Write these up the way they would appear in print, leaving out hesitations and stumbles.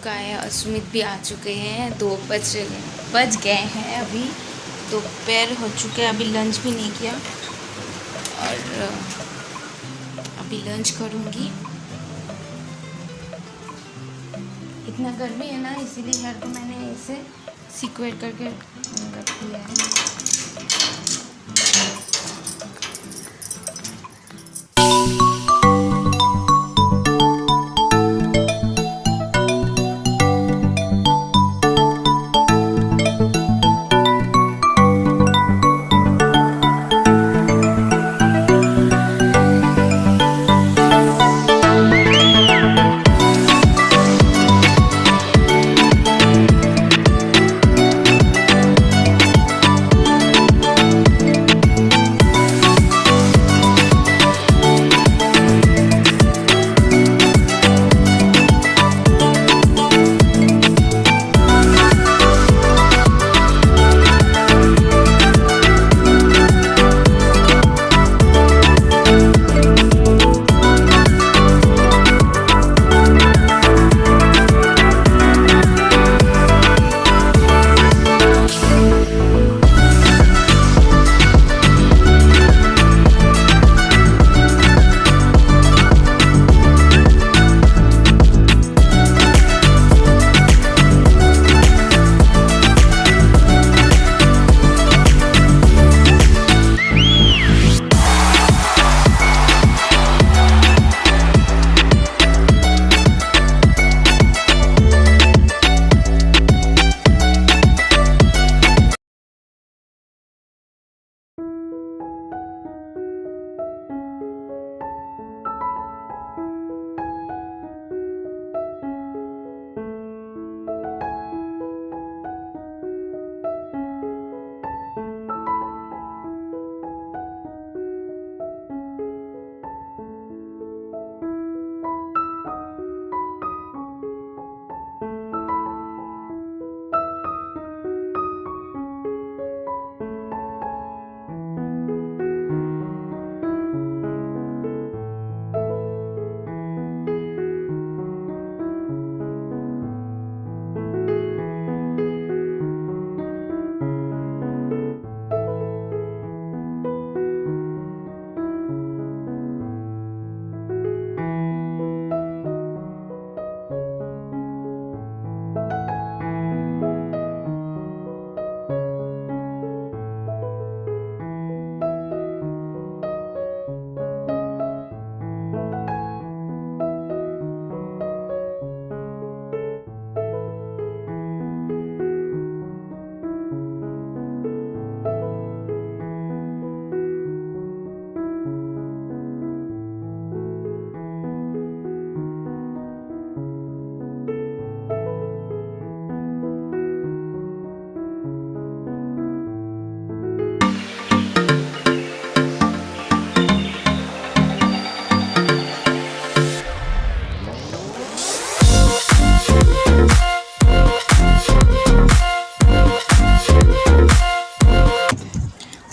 चुका है और सुमित भी आ चुके हैं। 2 बज गए हैं, अभी दोपहर हो चुके हैं। अभी लंच भी नहीं किया और अभी लंच करूँगी। इतना गर्मी है ना, इसीलिए घर को मैंने इसे सिक्योर करके रख दिया है।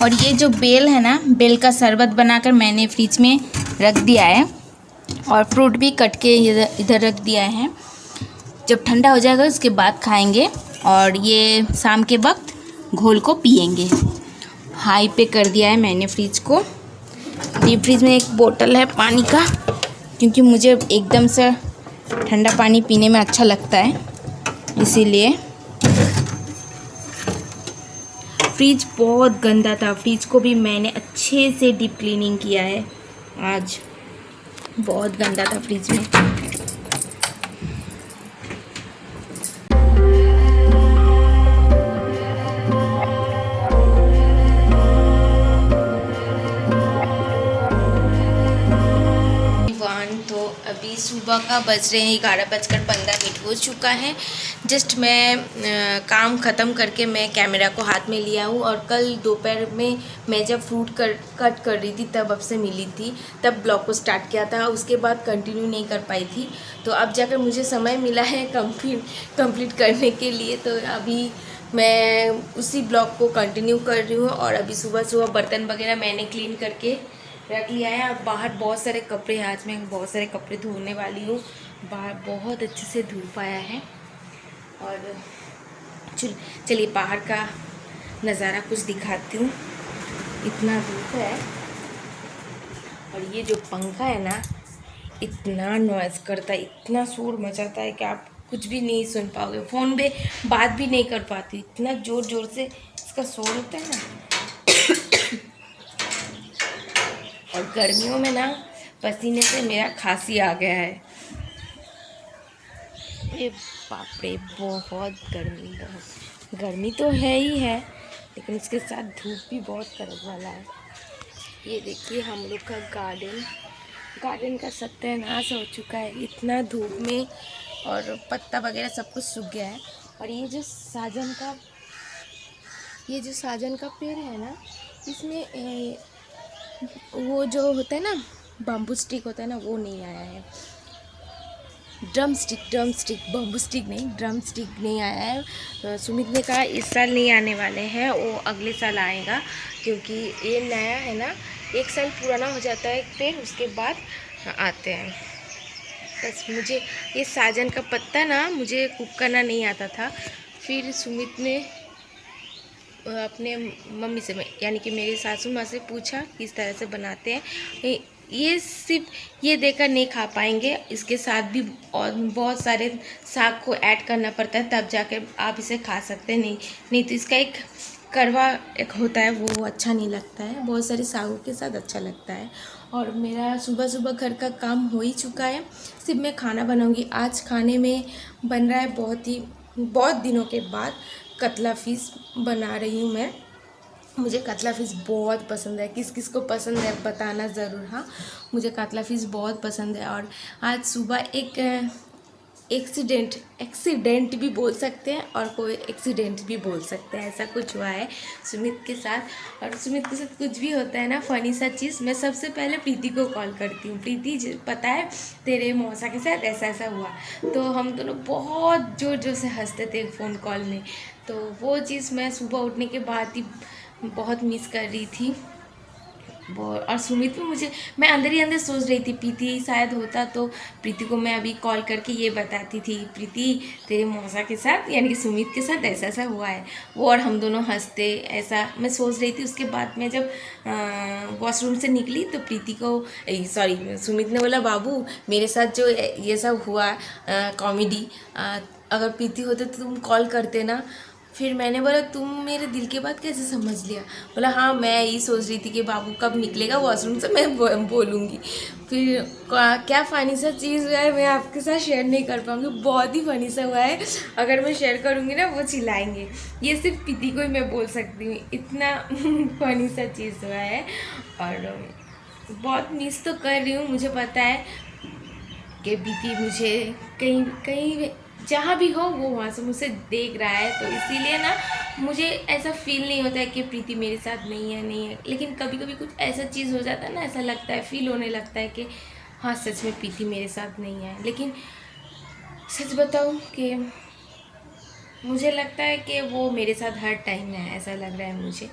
और ये जो बेल है ना, बेल का शरबत बनाकर मैंने फ्रिज में रख दिया है और फ्रूट भी कट के इधर रख दिया है। जब ठंडा हो जाएगा उसके बाद खाएंगे और ये शाम के वक्त घोल को पिएंगे। हाई पे कर दिया है मैंने फ्रिज को। डीप फ्रिज में एक बोतल है पानी का, क्योंकि मुझे एकदम से ठंडा पानी पीने में अच्छा लगता है, इसीलिए। फ्रिज बहुत गंदा था, फ्रिज को भी मैंने अच्छे से डीप क्लीनिंग किया है आज। बहुत गंदा था फ्रिज में। तो अभी सुबह का बज रहे हैं 11:15 हो चुका है। जस्ट मैं काम ख़त्म करके मैं कैमरा को हाथ में लिया हूँ। और कल दोपहर में मैं जब फ्रूट कट कर रही थी तब आपसे मिली थी, तब ब्लॉग को स्टार्ट किया था। उसके बाद कंटिन्यू नहीं कर पाई थी, तो अब जाकर मुझे समय मिला है कंप्लीट करने के लिए। तो अभी मैं उसी ब्लॉग को कंटिन्यू कर रही हूँ। और अभी सुबह बर्तन वगैरह मैंने क्लीन करके रख लिया है। अब बाहर बहुत सारे कपड़े हैं, आज मैं बहुत सारे कपड़े धोने वाली हूँ। बाहर बहुत अच्छे से धूप आया है। और चलिए बाहर का नज़ारा कुछ दिखाती हूँ। इतना धूप है और ये जो पंखा है ना इतना नॉइज़ करता है, इतना शोर मचाता है कि आप कुछ भी नहीं सुन पाओगे। फ़ोन पे बात भी नहीं कर पाती, इतना ज़ोर ज़ोर से इसका शोर होता है ना। और गर्मियों में ना पसीने से मेरा खांसी आ गया है। अरे बाप रे, बहुत गर्मी तो है ही है, लेकिन उसके साथ धूप भी बहुत कड़क वाला है। ये देखिए हम लोग का गार्डन का सत्यानाश हो चुका है इतना धूप में, और पत्ता वगैरह सब कुछ सूख गया है। और ये जो साजन का पेड़ है ना, इसमें वो जो होता है ना बम्बू स्टिक होता है ना, वो नहीं आया है। ड्रम स्टिक बम्बू स्टिक नहीं, ड्रम स्टिक नहीं आया है। तो सुमित ने कहा इस साल नहीं आने वाले हैं, वो अगले साल आएगा, क्योंकि ये नया है ना, 1 साल पुराना हो जाता है पेड़, उसके बाद आते हैं। बस मुझे ये साजन का पत्ता ना मुझे कुक करना नहीं आता था। फिर सुमित ने अपने मम्मी से, यानी कि मेरी सासू माँ से पूछा किस तरह से बनाते हैं। ये सिर्फ ये देकर नहीं खा पाएंगे, इसके साथ भी और बहुत सारे साग को ऐड करना पड़ता है, तब जाकर आप इसे खा सकते हैं। नहीं तो इसका एक कड़वा एक होता है, वो अच्छा नहीं लगता है। बहुत सारे सागों के साथ अच्छा लगता है। और मेरा सुबह घर का काम हो ही चुका है, सिर्फ मैं खाना बनाऊंगी। आज खाने में बन रहा है बहुत दिनों के बाद कतला फ़िश बना रही हूँ मैं। मुझे कतला फ़िश बहुत पसंद है, किस किस को पसंद है बताना ज़रूर। हाँ, मुझे कतला फ़िश बहुत पसंद है। और आज सुबह एक एक्सीडेंट भी बोल सकते हैं और कोई एक्सीडेंट भी बोल सकते हैं, ऐसा कुछ हुआ है सुमित के साथ। और सुमित के साथ कुछ भी होता है ना फ़नी सा चीज़, मैं सबसे पहले प्रीति को कॉल करती हूँ, प्रीति पता है तेरे मौसा के साथ ऐसा ऐसा हुआ। तो हम दोनों बहुत ज़ोर से हंसते थे फ़ोन कॉल में। तो वो चीज़ मैं सुबह उठने के बाद ही बहुत मिस कर रही थी। और सुमित भी मैं अंदर ही अंदर सोच रही थी, प्रीति शायद होता तो प्रीति को मैं अभी कॉल करके ये बताती थी, प्रीति तेरे मौसा के साथ यानी कि सुमित के साथ ऐसा ऐसा हुआ है वो, और हम दोनों हंसते, ऐसा मैं सोच रही थी। उसके बाद मैं जब वॉशरूम से निकली तो प्रीति को सुमित ने बोला, बाबू मेरे साथ जो ये सब हुआ कॉमेडी, अगर प्रीति होते तो तुम कॉल करते ना। फिर मैंने बोला तुम मेरे दिल की बात कैसे समझ लिया? बोला हाँ, मैं यही सोच रही थी कि बाबू कब निकलेगा वॉशरूम से, मैं बोलूँगी। फिर क्या फ़नी सा चीज़ हुआ है, मैं आपके साथ शेयर नहीं कर पाऊँगी, बहुत ही फ़नी सा हुआ है। अगर मैं शेयर करूँगी ना वो चिल्लाएंगे। ये सिर्फ प्रीति को ही मैं बोल सकती हूँ, इतना फ़नी सा चीज़ हुआ है। और बहुत मिस तो कर रही हूँ, मुझे पता है कि प्रीति मुझे कहीं जहाँ भी हो वो वहाँ से मुझसे देख रहा है, तो इसीलिए ना मुझे ऐसा फील नहीं होता है कि प्रीति मेरे साथ नहीं है। लेकिन कभी कभी कुछ ऐसा चीज़ हो जाता है ना, ऐसा लगता है, फील होने लगता है कि हाँ सच में प्रीति मेरे साथ नहीं है। लेकिन सच बताऊँ कि मुझे लगता है कि वो मेरे साथ हर टाइम है, ऐसा लग रहा है मुझे।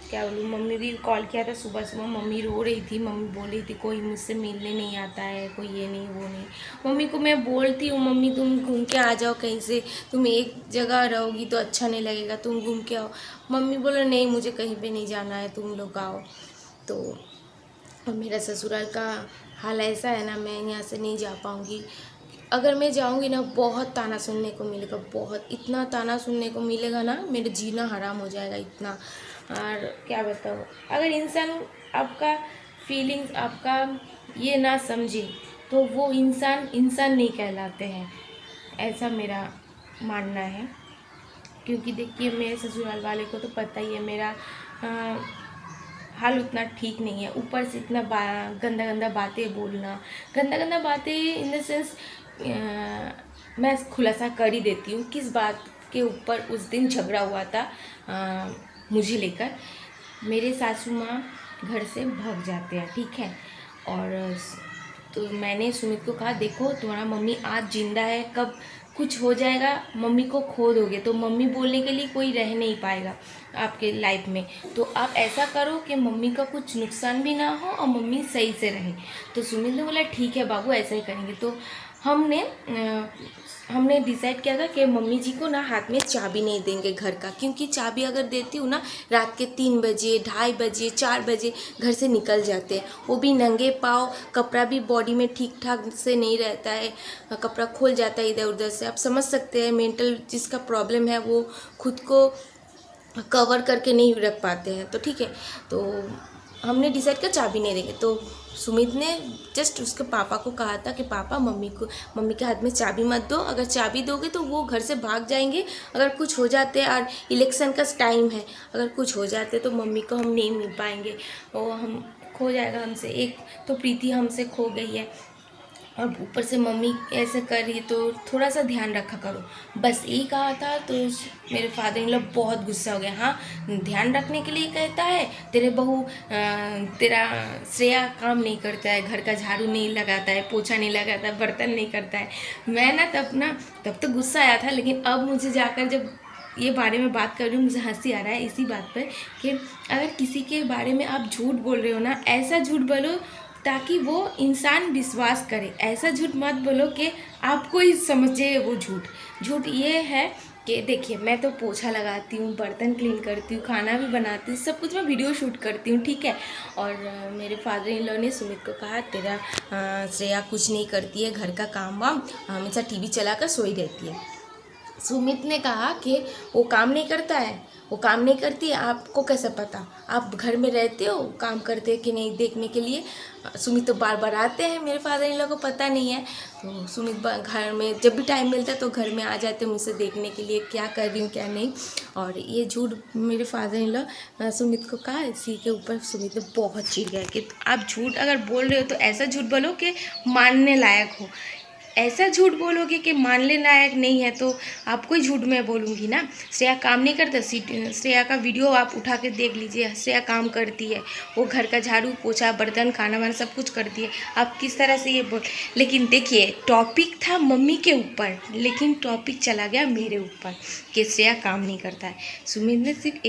क्या बोलूँ, मम्मी भी कॉल किया था सुबह मम्मी रो रही थी, मम्मी बोल रही थी कोई मुझसे मिलने नहीं आता है, कोई ये नहीं वो नहीं। मम्मी को मैं बोलती हूँ, मम्मी तुम घूम के आ जाओ कहीं से, तुम एक जगह रहोगी तो अच्छा नहीं लगेगा, तुम घूम के आओ। मम्मी बोलो नहीं मुझे कहीं पे नहीं जाना है, तुम लोग आओ। तो और मेरा ससुराल का हाल ऐसा है ना, मैं यहाँ से नहीं जा पाऊँगी। अगर मैं जाऊँगी ना बहुत ताना सुनने को मिलेगा, बहुत इतना ताना सुनने को मिलेगा ना, मेरा जीना हराम हो जाएगा इतना। और क्या बताऊँ, अगर इंसान आपका फीलिंग्स आपका ये ना समझे तो वो इंसान नहीं कहलाते हैं, ऐसा मेरा मानना है। क्योंकि देखिए मेरे ससुराल वाले को तो पता ही है मेरा हाल उतना ठीक नहीं है, ऊपर से इतना गंदा बातें बोलना, गंदा बातें इन द सेंस मैं खुलासा कर ही देती हूँ किस बात के ऊपर उस दिन झगड़ा हुआ था। मुझे लेकर मेरे सासू माँ घर से भाग जाते हैं, ठीक है। और तो मैंने सुमित को कहा देखो तुम्हारा मम्मी आज जिंदा है, कब कुछ हो जाएगा मम्मी को खो दोगे तो मम्मी बोलने के लिए कोई रह नहीं पाएगा। आपके लाइफ में। तो आप ऐसा करो कि मम्मी का कुछ नुकसान भी ना हो और मम्मी सही से रहे। तो सुमित ने बोला ठीक है बाबू, ऐसा ही करेंगे। तो हमने डिसाइड किया था कि मम्मी जी को ना हाथ में चाबी नहीं देंगे घर का, क्योंकि चाबी अगर देती हूँ ना, रात के 3 बजे, 2:30 बजे, 4 बजे घर से निकल जाते हैं, वो भी नंगे पाँव, कपड़ा भी बॉडी में ठीक ठाक से नहीं रहता है, कपड़ा खोल जाता है इधर उधर से। आप समझ सकते हैं, मेंटल जिसका प्रॉब्लम है वो खुद को कवर करके नहीं रख पाते हैं। तो ठीक है, तो हमने डिसाइड किया चाबी नहीं देंगे। तो सुमित ने जस्ट उसके पापा को कहा था कि पापा मम्मी के हाथ में चाबी मत दो, अगर चाबी दोगे तो वो घर से भाग जाएंगे, अगर कुछ हो जाते और इलेक्शन का टाइम है, अगर कुछ हो जाते तो मम्मी को हम नहीं मिल पाएंगे, वो हम खो जाएगा हमसे। एक तो प्रीति हमसे खो गई है और ऊपर से मम्मी ऐसे कर रही है, तो थोड़ा सा ध्यान रखा करो, बस यही कहा था। तो मेरे फादर इन लॉ बहुत गुस्सा हो गया। हाँ, ध्यान रखने के लिए कहता है, तेरे बहू तेरा श्रेया काम नहीं करता है, घर का झाड़ू नहीं लगाता है, पोछा नहीं लगाता है, बर्तन नहीं करता है। मैं तब तो गुस्सा आया था, लेकिन अब मुझे जाकर जब ये बारे में बात कर रही हूँ मुझे हंसी आ रहा है इसी बात पर कि अगर किसी के बारे में आप झूठ बोल रहे हो ना, ऐसा झूठ बोलो ताकि वो इंसान विश्वास करे। ऐसा झूठ मत बोलो कि आपको ही समझे वो झूठ ये है कि देखिए, मैं तो पोछा लगाती हूँ, बर्तन क्लीन करती हूँ, खाना भी बनाती हूँ, सब कुछ मैं वीडियो शूट करती हूँ, ठीक है। और मेरे फादर इन लॉ ने सुमित को कहा तेरा श्रेया कुछ नहीं करती है, घर का काम वाम, हमेशा टीवी चलाकर सोई रहती है। सुमित ने कहा कि वो काम नहीं करता है, वो काम नहीं करती है, आपको कैसे पता? आप घर में रहते हो, काम करते कि नहीं देखने के लिए। सुमित तो बार बार आते हैं, मेरे फादर इन लोगों को पता नहीं है। तो सुमित घर में जब भी टाइम मिलता है तो घर में आ जाते हैं मुझसे देखने के लिए क्या कर रही हूँ क्या नहीं। और ये झूठ मेरे फादर इन लॉ सुमित को कहा, इसी के ऊपर सुमित ने बहुत चिढ़ गया कि आप झूठ अगर बोल रहे हो तो ऐसा झूठ बोलो कि मानने लायक हो। ऐसा झूठ बोलोगे कि मानने लायक नहीं है तो आपको ही झूठ मैं बोलूँगी ना। श्रेया काम नहीं करता, श्रेया का वीडियो आप उठा के देख लीजिए, श्रेया काम करती है, वो घर का झाड़ू पोछा बर्तन खाना वाना सब कुछ करती है। आप किस तरह से ये बोल, लेकिन देखिए टॉपिक था मम्मी के ऊपर, लेकिन टॉपिक चला गया मेरे ऊपर कि श्रेया काम नहीं करता है। सुमित ने सिर्फ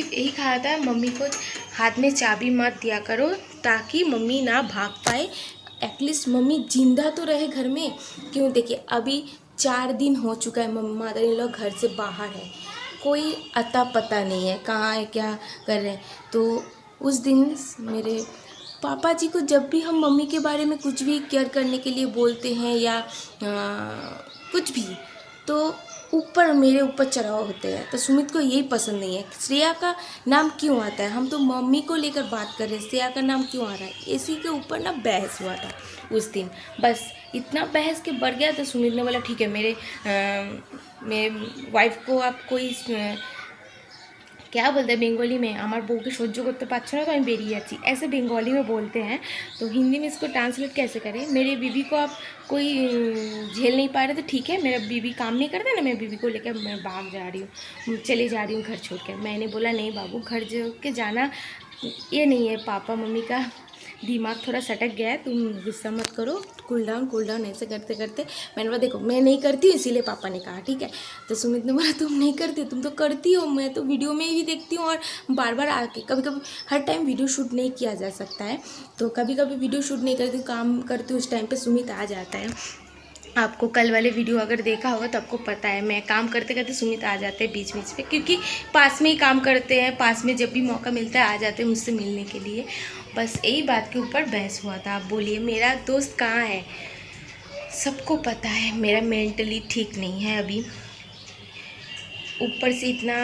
यही कहा था मम्मी को हाथ में चाबी मत दिया करो ताकि मम्मी ना भाग पाए, एटलीस्ट मम्मी जिंदा तो रहे घर में। क्यों, देखिए अभी 4 दिन हो चुका है मदर इन लॉ घर से बाहर है, कोई अता पता नहीं है कहाँ है क्या कर रहे हैं। तो उस दिन मेरे पापा जी को जब भी हम मम्मी के बारे में कुछ भी केयर करने के लिए बोलते हैं या कुछ भी, तो ऊपर मेरे ऊपर चढ़ाव होते हैं। तो सुमित को यही पसंद नहीं है। श्रेया का नाम क्यों आता है, हम तो मम्मी को लेकर बात कर रहे हैं, श्रेया का नाम क्यों आ रहा है, इसी के ऊपर ना बहस हुआ था उस दिन। बस इतना बहस के बढ़ गया तो सुमित ने बोला ठीक है, मेरे वाइफ को आप कोई क्या बोलते हैं बेंगली में, আমার বউকে সহ্য করতে পারছো না তো আমি বেরিয়ে যাচ্ছি, ऐसे बंगाली में बोलते हैं। तो हिंदी में इसको ट्रांसलेट कैसे करें, मेरी बीवी को आप कोई झेल नहीं पा रहे तो ठीक है, मेरा बीवी काम नहीं करता ना, मैं बीवी को लेकर मैं भाग जा रही हूँ, चले जा रही हूँ घर छोड़ के। मैंने बोला नहीं बाबू, घर छोड़ के जाना ये नहीं है, पापा मम्मी का दिमाग थोड़ा सटक गया है, तुम गुस्सा मत करो, कूल डाउन। ऐसे करते करते मैंने बोला देखो मैं नहीं करती हूँ, इसीलिए पापा ने कहा ठीक है। तो सुमित ने बोला तुम नहीं करती, तुम तो करती हो, मैं तो वीडियो में ही देखती हूँ और बार बार आके, कभी कभी हर टाइम वीडियो शूट नहीं किया जा सकता है, तो कभी कभी वीडियो शूट नहीं करती हूँ, काम करती हूँ, उस टाइम पर सुमित आ जाता है। आपको कल वाले वीडियो अगर देखा होगा तो आपको पता है, मैं काम करते करते सुमित आ जाते हैं बीच बीच पे, क्योंकि पास में ही काम करते हैं, पास में जब भी मौका मिलता है आ जाते हैं मुझसे मिलने के लिए। बस यही बात के ऊपर बहस हुआ था। आप बोलिए मेरा दोस्त कहाँ है, सबको पता है मेरा मेंटली ठीक नहीं है अभी, ऊपर से इतना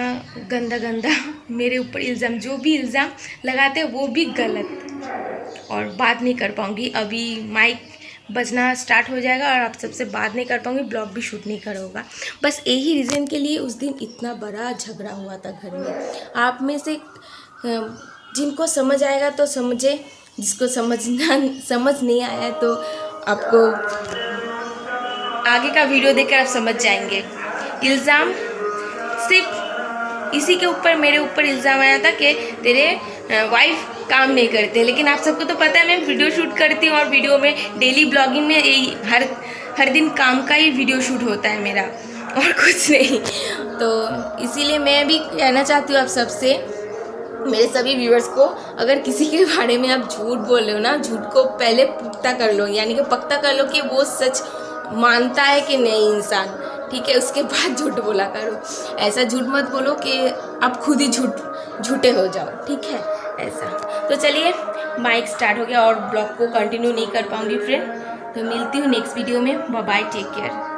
गंदा मेरे ऊपर इल्ज़ाम, जो भी इल्ज़ाम लगाते हैं वो भी गलत, और बात नहीं कर पाऊँगी अभी, माइक बजना स्टार्ट हो जाएगा और आप सबसे बात नहीं कर पाऊँगी, ब्लॉग भी शूट नहीं करूँगा। बस यही रीज़न के लिए उस दिन इतना बड़ा झगड़ा हुआ था घर में। आप में से जिनको समझ आएगा तो समझे, जिसको समझ नहीं आया तो आपको आगे का वीडियो देखकर आप समझ जाएंगे। इल्ज़ाम सिर्फ इसी के ऊपर, मेरे ऊपर इल्ज़ाम आया था कि तेरे वाइफ काम नहीं करते, लेकिन आप सबको तो पता है मैं वीडियो शूट करती हूँ और वीडियो में डेली ब्लॉगिंग में यही हर दिन काम का ही वीडियो शूट होता है मेरा। और कुछ नहीं। तो इसीलिए मैं भी कहना चाहती हूँ आप सबसे, मेरे सभी व्यूअर्स को, अगर किसी के बारे में आप झूठ बोल रहे हो ना, झूठ को पहले पुख्ता कर लो, यानी कि पक्का कर लो कि वो सच मानता है कि नहीं इंसान, ठीक है, उसके बाद झूठ बोला करो। ऐसा झूठ मत बोलो कि आप खुद ही झूठे हो जाओ, ठीक है ऐसा। तो चलिए बाइक स्टार्ट हो गया और ब्लॉग को कंटिन्यू नहीं कर पाऊँगी फ्रेंड, तो मिलती हूँ नेक्स्ट वीडियो में। Bye bye, take care.